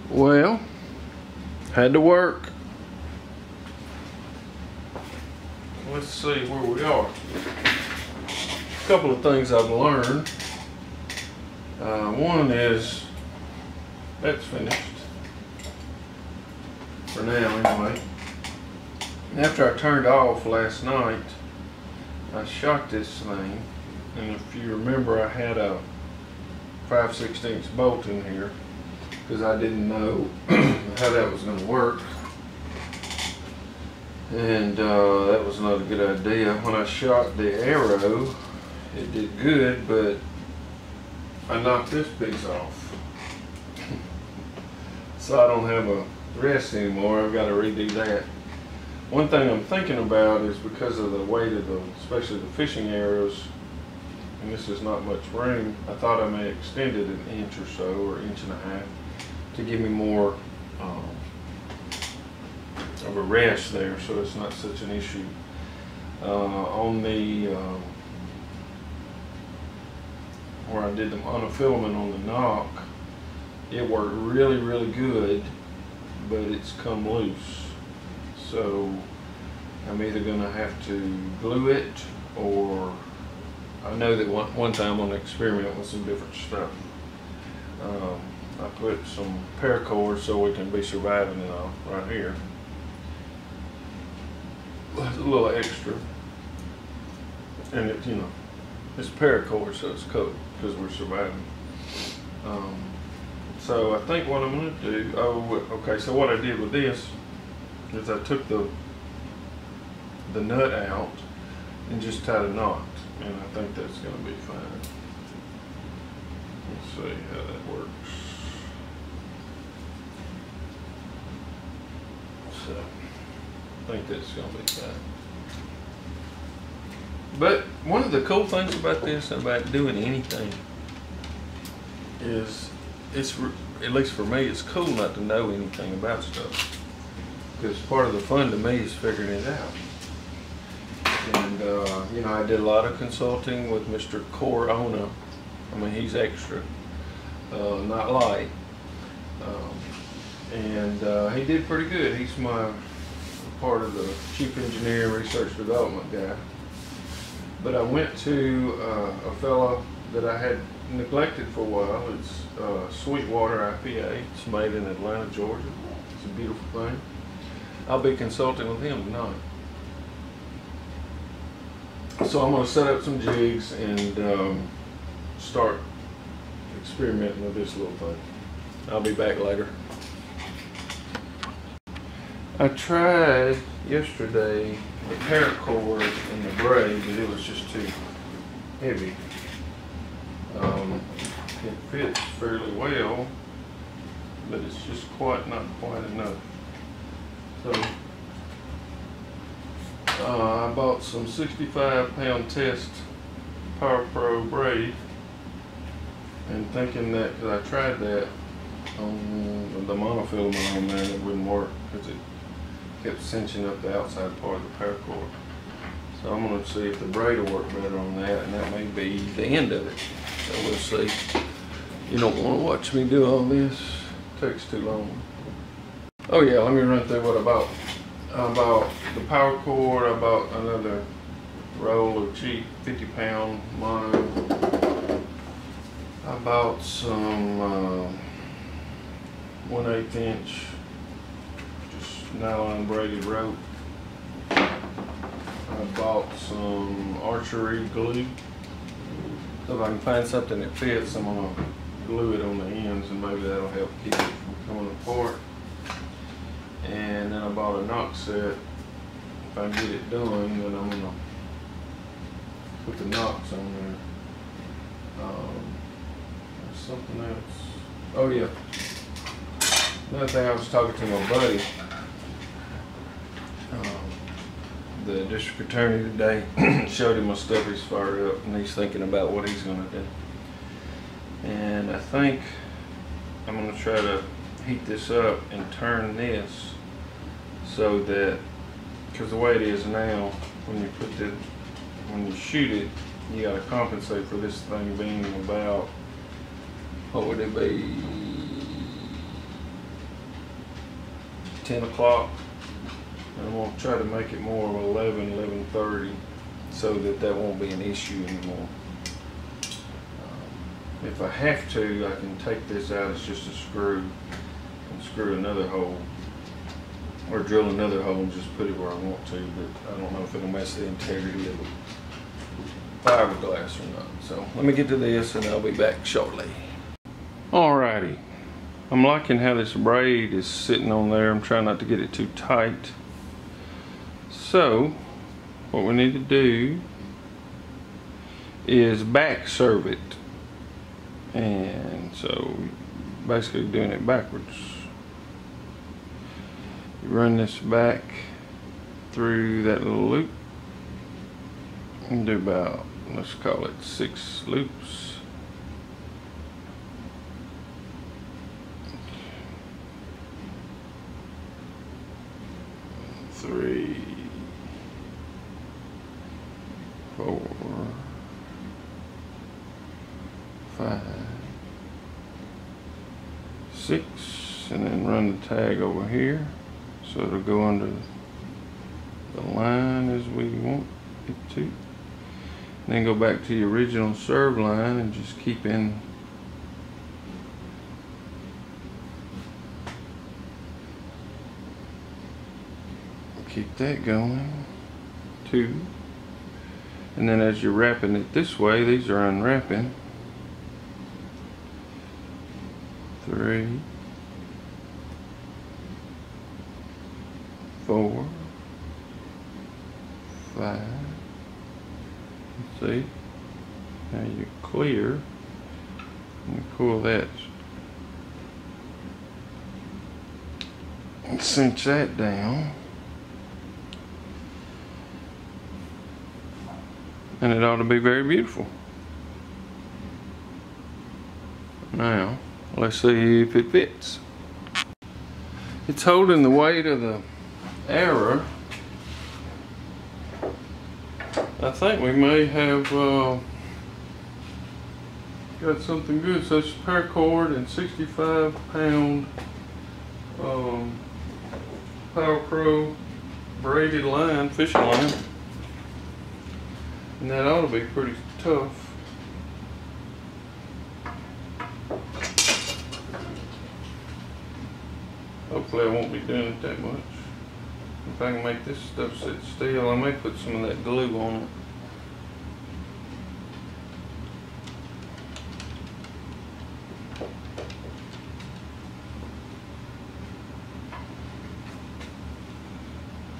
Well, had to work. Let's see where we are. A couple of things I've learned. One is that's finished for now anyway. After I turned off last night, I shot this thing, and if you remember, I had a 5/16 bolt in here because I didn't know how that was going to work, and that was not a good idea. When I shot the arrow, it did good, but I knocked this piece off, so I don't have a rest anymore. I've got to redo that. One thing I'm thinking about is because of the weight of especially the fishing arrows, and this is not much room, I thought I may extend it an inch or so, or inch and a half, to give me more of a rest there, so it's not such an issue. On the where I did the monofilament on the nock, it worked really, really good, but it's come loose. So I'm either going to have to glue it, or I know that one time I'm going to experiment with some different stuff. I put some paracord so we can be surviving it all right here. It's a little extra, and it, it's paracord, so it's cool because we're surviving. So I think what I'm going to do. Okay. So what I did with this is I took the nut out and just tied a knot, and I think that's going to be fine. Let's see how that works. So I think that's going to be fine. But one of the cool things about this, about doing anything, is at least for me, it's cool not to know anything about stuff. Because part of the fun to me is figuring it out. And, I did a lot of consulting with Mr. Corona. I mean, he's extra, not light. He did pretty good. He's my part of the chief engineer research development guy. But I went to a fellow that I had neglected for a while. It's Sweetwater IPA. It's made in Atlanta, Georgia. It's a beautiful thing. I'll be consulting with him tonight. So I'm going to set up some jigs and start experimenting with this little thing. I'll be back later. I tried yesterday the paracord and the braid, but it was just too heavy. It fits fairly well, but it's just not quite enough. So I bought some 65-pound test Power Pro braid, and thinking that, because I tried that on the monofilament on there, and it wouldn't work because it kept cinching up the outside part of the paracord. So I'm going to see if the braid will work better on that, and that may be the end of it. So we'll see. You don't want to watch me do all this. It takes too long. Oh yeah, let me run through what I bought. I bought the power cord. I bought another roll of cheap 50-pound mono. I bought some 1/8 inch just nylon braided rope. I bought some archery glue. So if I can find something that fits, I'm gonna glue it on the ends, and maybe that'll help keep it from coming apart. And then I bought a knock set. If I get it done, then I'm gonna put the knocks on there. There's something else. Oh yeah. Another thing, I was talking to my buddy, the district attorney today, showed him my stuff he's fired up, and he's thinking about what he's gonna do. And I think I'm gonna try to heat this up and turn this so that, because the way it is now, when you shoot it, you got to compensate for this thing being about, what would it be, 10 o'clock. And I'm going to try to make it more of 11, 11:30 so that that won't be an issue anymore. If I have to, I can take this out as just a screw and screw another hole, or drill another hole and just put it where I want to, but I don't know if it'll mess the integrity of the fiberglass or not. So let me get to this and I'll be back shortly. Alrighty, I'm liking how this braid is sitting on there. I'm trying not to get it too tight. So what we need to do is back serve it. And so basically doing it backwards. You run this back through that little loop and do about, let's call it 6 loops. Three, 4, 5, 6, and then run the tag over here so it'll go under the line as we want it to. And then go back to the original serve line and just keep that going. 2, and then as you're wrapping it this way, these are unwrapping. 3, 4, 5. See? Now you clear and pull that and cinch that down. And it ought to be very beautiful. Now, let's see if it fits. It's holding the weight of the arrow. I think we may have got something good. So it's paracord and 65-pound Power Pro braided line, fishing line. And that ought to be pretty tough. Hopefully I won't be doing it that much. If I can make this stuff sit still, I may put some of that glue on it.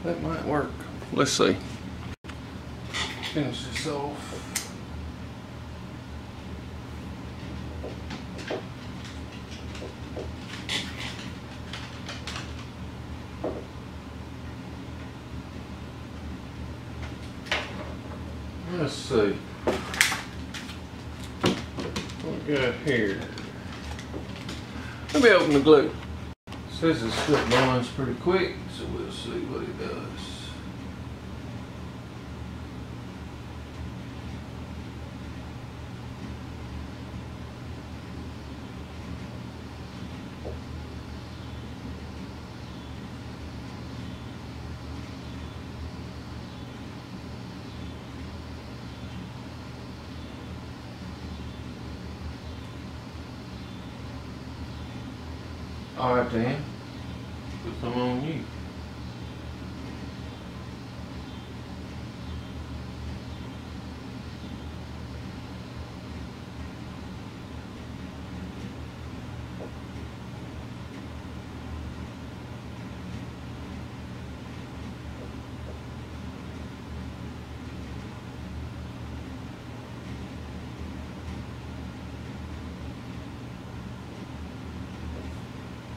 That might work. Let's see. Finish this off. Let's see what we got here. Let me open the glue. It says it slip bonds pretty quick, so we'll see what it does. All right, Dan, put some on you.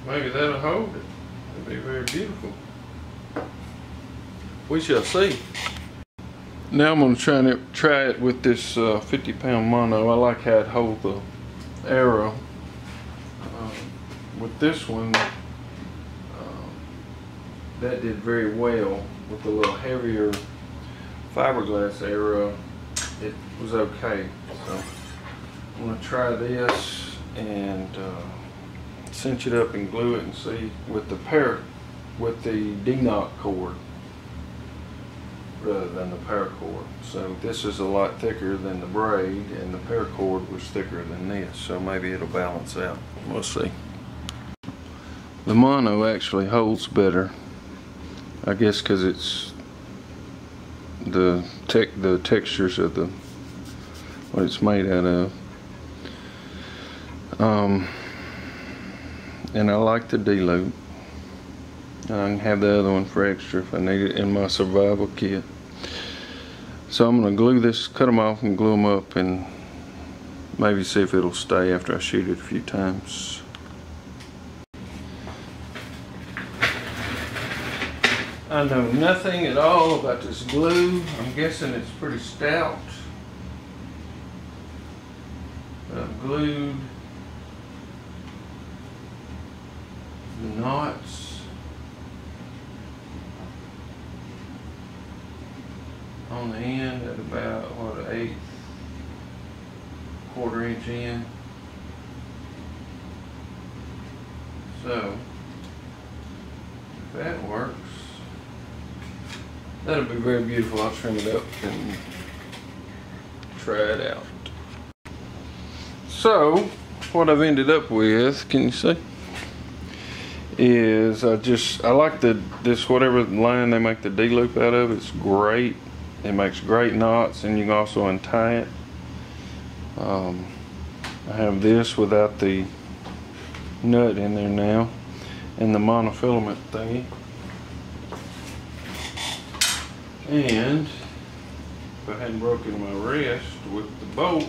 Maybe that'll hold it. It'll be very beautiful. We shall see. Now I'm going to try it with this 50-pound mono. I like how it holds the arrow. With this one, that did very well. With the little heavier fiberglass arrow, it was okay. So I'm going to try this and cinch it up and glue it and see with the with the D-nock cord rather than the paracord. So this is a lot thicker than the braid, and the paracord was thicker than this, so maybe it'll balance out. We'll see. The mono actually holds better, I guess, because it's the textures of the what it's made out of. And I like the D-loop. I can have the other one for extra if I need it in my survival kit. So I'm going to glue this, cut them off and glue them up, and maybe see if it'll stay after I shoot it a few times. I know nothing at all about this glue. I'm guessing it's pretty stout. But I've glued the knots on the end at about, what, 1/8 1/4 inch in. So if that works, that'll be very beautiful. I'll trim it up and try it out. So what I've ended up with, can you see, is I like this whatever line they make the D-loop out of. It's great. It makes great knots, and you can also untie it. I have this without the nut in there now, and the monofilament thingy. And if I hadn't broken my wrist with the bolt,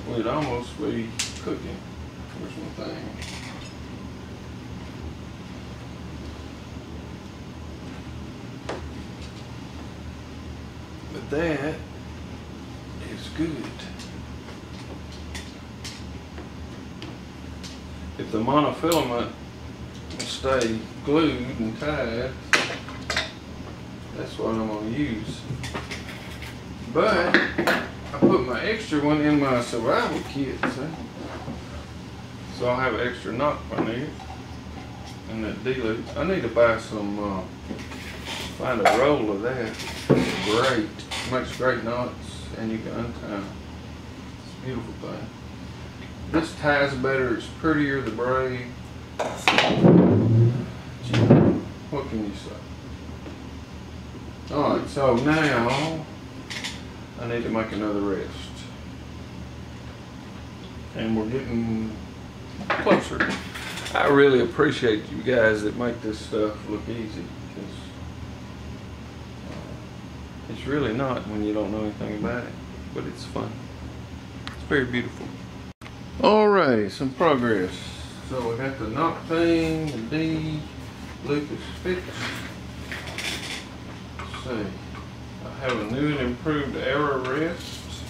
we'd almost be cooking. Here's my thing. But that is good. If the monofilament will stay glued and tied, that's what I'm going to use. But I put my extra one in my survival kit, see? So I'll have an extra knock if I need it. And that D-loop. I need to buy some, find a roll of that. It's great. It makes great knots, and you can untie them. It's a beautiful thing. This ties better. It's prettier, the braid. What can you say? Alright, so now I need to make another wrist. And we're getting closer. I really appreciate you guys that make this stuff look easy, because it's really not when you don't know anything about it, but it's fun. It's very beautiful. Alright, some progress. So we got the knock thing, the D loop is fixed. Let's see. I have a new and improved arrow rest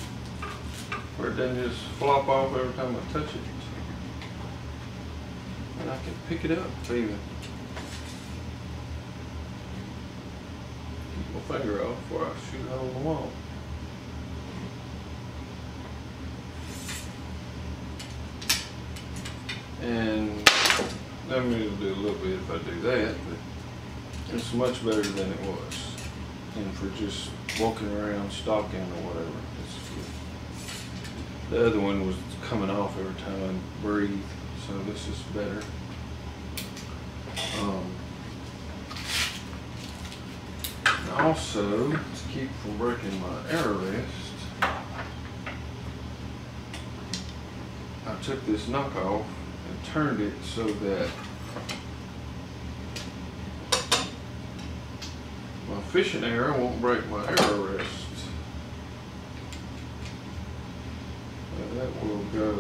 where it doesn't just flop off every time I touch it. And I can pick it up even. Keep my finger off before I shoot it on the wall. And let me do a little bit if I do that, but it's much better than it was. And for just walking around, stalking or whatever, it's good. The other one was coming off every time I breathe, so this is better. Also, to keep from breaking my arrow rest, I took this knock off and turned it so that my fishing arrow won't break my arrow rest. And that will go,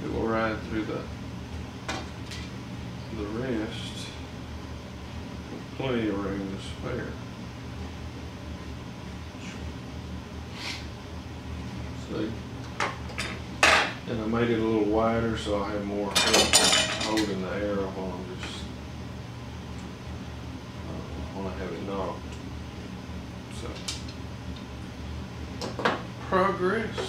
it will ride through the rest with plenty of room to spare. See? And I made it a little wider so I'll have more help holding the arrow while I'm just when I have it knocked. So progress.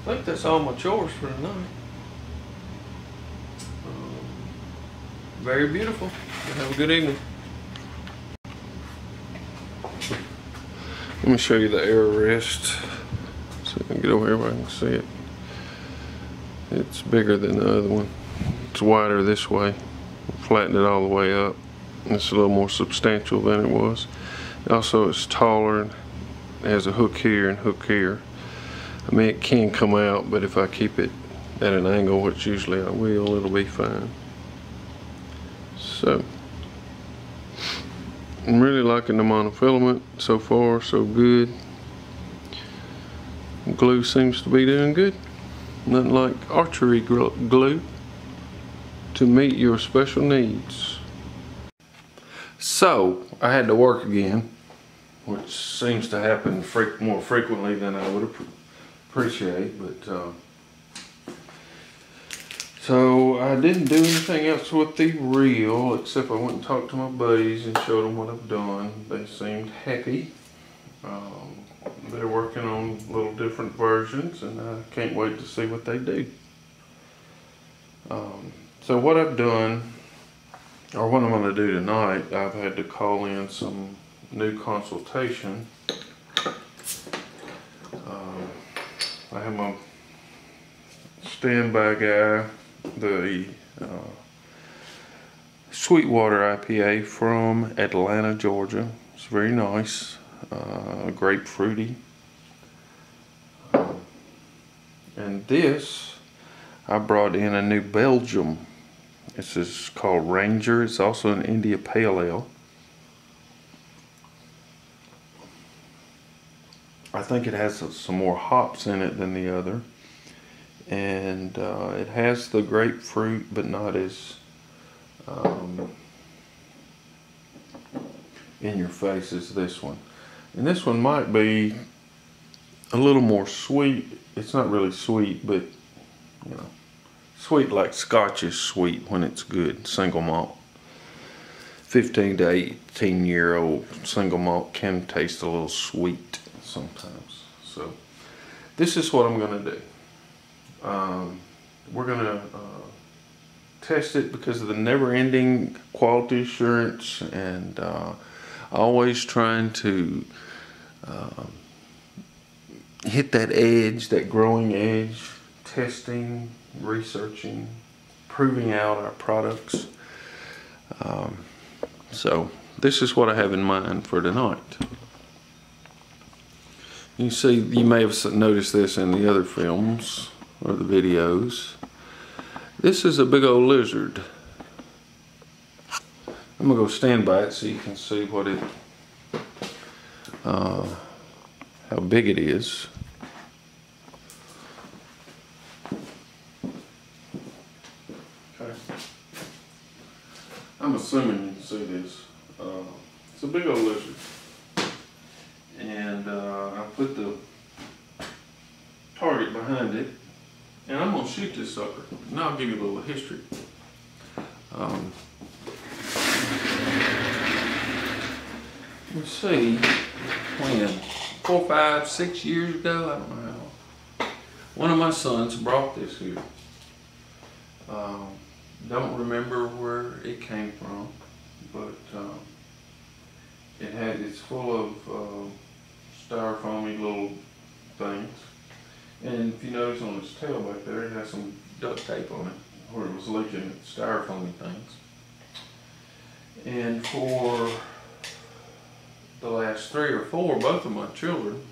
I think that's all my chores for tonight. very beautiful. Have a good evening. Let me show you the air rest. So I can get over here where I can see it. It's bigger than the other one. It's wider this way. Flattened it all the way up. It's a little more substantial than it was. Also, it's taller and has a hook here and hook here. I mean, it can come out, but if I keep it at an angle, which usually I will, it'll be fine. So, I'm really liking the monofilament so far, so good. Glue seems to be doing good. Nothing like archery glue to meet your special needs. So, I had to work again, which seems to happen more frequently than I would appreciate, but so I didn't do anything else with the reel, except I went and talked to my buddies and showed them what I've done. They seemed happy. They're working on little different versions, and I can't wait to see what they do. So what I've done, or what I'm going to do tonight, I've had to call in some new consultation. I have my standby guy, the Sweetwater IPA from Atlanta, Georgia. It's very nice, grapefruity. And this, I brought in a New Belgium. This is called Ranger. It's also an India Pale Ale. I think it has some more hops in it than the other. And it has the grapefruit, but not as in your face as this one. And this one might be a little more sweet. It's not really sweet, but you know, sweet like Scotch is sweet when it's good, single malt. 15 to 18-year-old single malt can taste a little sweet sometimes. So this is what I'm gonna do. We're gonna test it because of the never-ending quality assurance, and always trying to hit that edge, that growing edge, testing, researching, proving out our products. So this is what I have in mind for tonight. You see, you may have noticed this in the other films or the videos. This is a big old lizard. I'm gonna go stand by it so you can see what it, how big it is. Okay. I'm assuming you can see this. It's a big old lizard. And I put the target behind it, and I'm gonna shoot this sucker. Now I'll give you a little history. Let's see, when 4, 5, 6 years ago, I don't know how, one of my sons brought this here. Don't remember where it came from, but it's full of styrofoamy little things. And if you notice on its tail back there, it has some duct tape on it where it was leaking styrofoamy things. And for the last 3 or 4, both of my children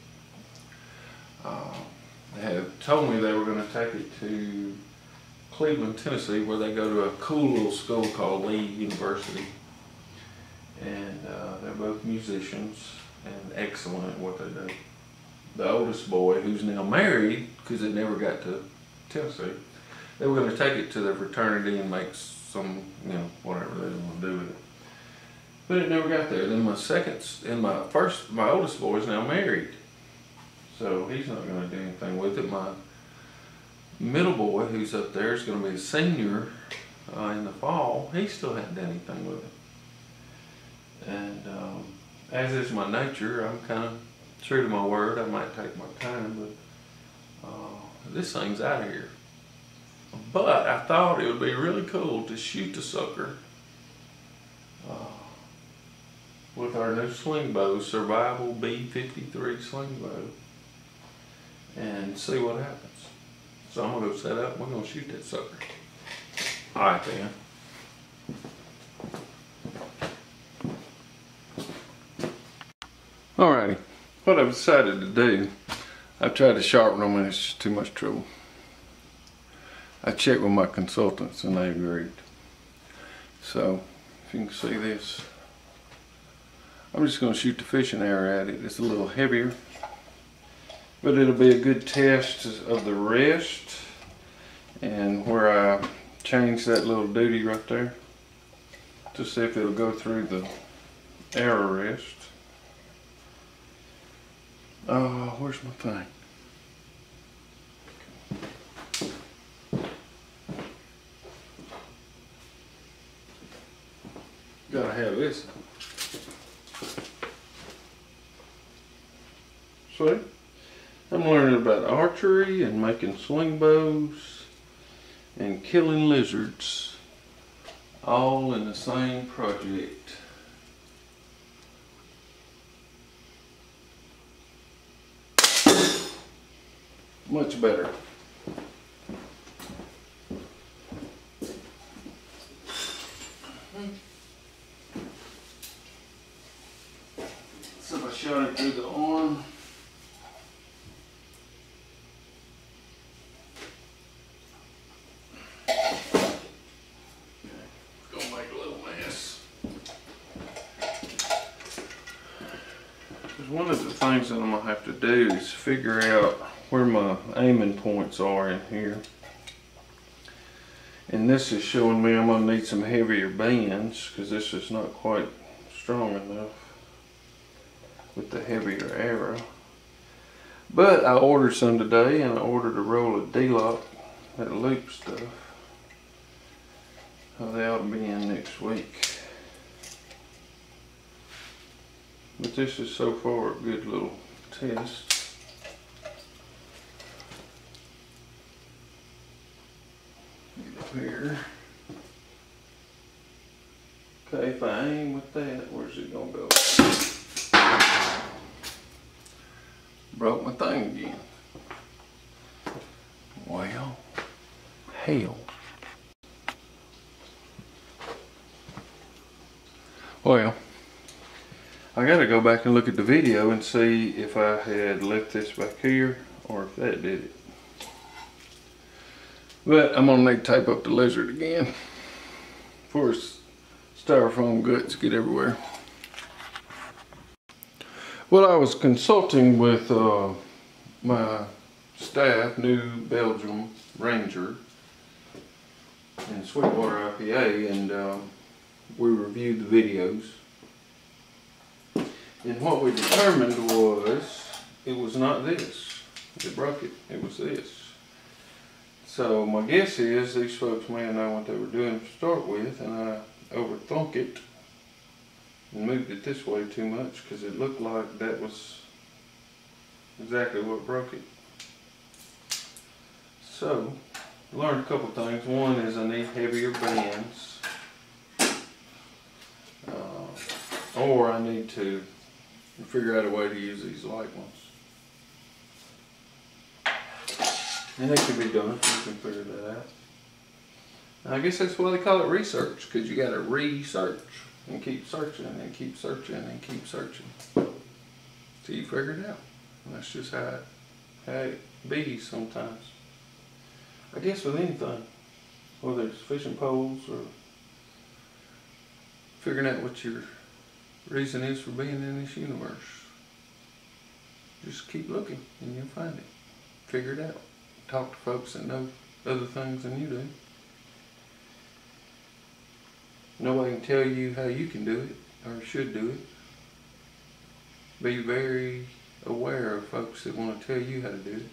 have told me they were going to take it to Cleveland, Tennessee, where they go to a cool little school called Lee University. And they're both musicians and excellent at what they do. The oldest boy, who's now married, because they never got to Tennessee, they were going to take it to their fraternity and make some, you know, whatever they want to do with it. But it never got there. Then my oldest boy is now married, so he's not going to do anything with it. My middle boy, who's up there, is going to be a senior in the fall. He still hasn't done anything with it. And as is my nature, I'm kind of true to my word. I might take my time, but this thing's out of here. But I thought it would be really cool to shoot the sucker with our new Slingbow, Survival B53 Slingbow, and see what happens. So I'm gonna go set up and we're gonna shoot that sucker. Alright then. Alrighty, what I've decided to do, I've tried to sharpen them and it's just too much trouble. I checked with my consultants and they agreed. So, if you can see this, I'm just going to shoot the fishing arrow at it. It's a little heavier, but it'll be a good test of the rest, and where I change that little duty right there to see if it'll go through the arrow rest. Oh, where's my thing? Gotta have this. See? I'm learning about archery and making sling bows and killing lizards all in the same project. Much better. So if I shot it through the arm, gonna make a little mess. Because one of the things that I'm gonna have to do is figure out where my aiming points are in here. And this is showing me I'm gonna need some heavier bands because this is not quite strong enough with the heavier arrow. But I ordered some today, and I ordered a roll of D-lock, that loop stuff. They ought to be in next week. But this is so far a good little test. Get up here. Okay, if I aim with that, where's it gonna go? Broke my thing again. Well, hell. Well, I gotta go back and look at the video and see if I had left this back here or if that did it. But I'm gonna need to tape up the lizard again before his styrofoam guts get everywhere. Well, I was consulting with my staff, New Belgium Ranger in Sweetwater, IPA, and we reviewed the videos. And what we determined was it was not this that broke it, it was this. So my guess is these folks may have known what they were doing to start with, and I overthunk it and moved it this way too much because it looked like that was exactly what broke it. So I learned a couple things. One is I need heavier bands, or I need to figure out a way to use these light ones. And it can be done. You can figure that out. I guess that's why they call it research, because you got to research and keep searching and keep searching and keep searching till you figure it out. And that's just how it be sometimes. I guess with anything, whether it's fishing poles or figuring out what your reason is for being in this universe. Just keep looking and you'll find it. Figure it out. Talk to folks that know other things than you do. Nobody can tell you how you can do it or should do it. Be very aware of folks that want to tell you how to do it.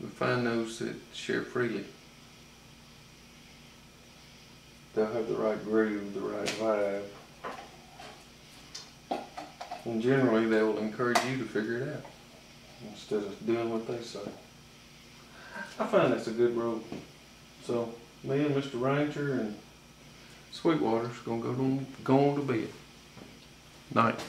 But find those that share freely. They'll have the right groove, the right vibe. And generally they will encourage you to figure it out instead of doing what they say. I find that's a good rule. So me and Mr. Ranger and Sweetwater's gonna go on to bed. Night.